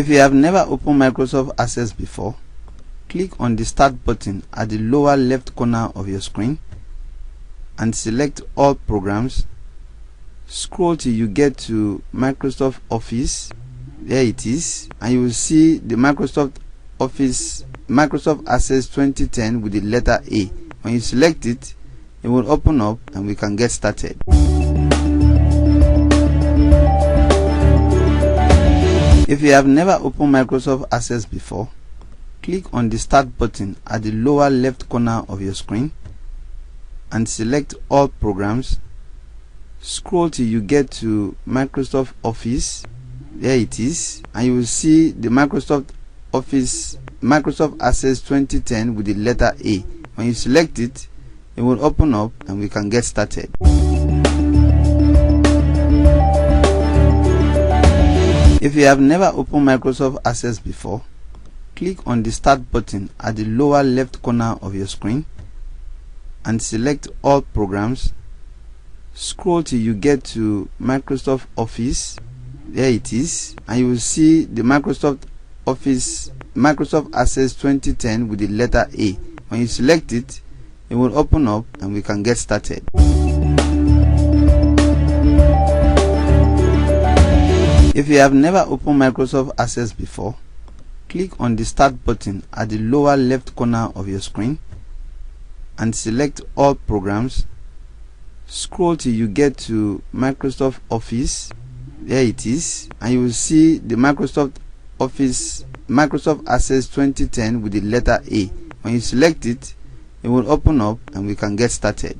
If you have never opened Microsoft Access before, click on the Start button at the lower left corner of your screen and select All Programs. Scroll till you get to Microsoft Office. There it is, and you will see the Microsoft Access 2010 with the letter A. When you select it, it will open up and we can get started. If you have never opened Microsoft Access before, click on the Start button at the lower left corner of your screen and select All Programs. Scroll till you get to Microsoft Office. There it is, and you will see the Microsoft Access 2010 with the letter A. When you select it, it will open up and we can get started. If you have never opened Microsoft Access before, click on the Start button at the lower left corner of your screen and select All Programs. Scroll till you get to Microsoft Office. There it is, and you will see the Microsoft Access 2010 with the letter A. When you select it, it will open up and we can get started. If you have never opened Microsoft Access before, click on the Start button at the lower left corner of your screen and select All Programs. Scroll till you get to Microsoft Office. There it is, and you will see the Microsoft Access 2010 with the letter A. When you select it, it will open up and we can get started.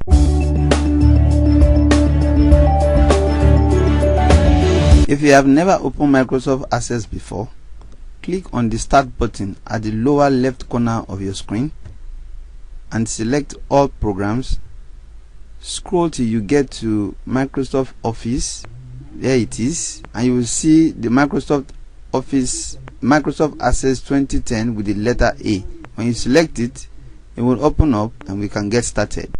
If you have never opened Microsoft Access before, click on the Start button at the lower left corner of your screen and select All Programs. Scroll till you get to Microsoft Office. There it is, and you will see the Microsoft Access 2010 with the letter A. When you select it, it will open up and we can get started.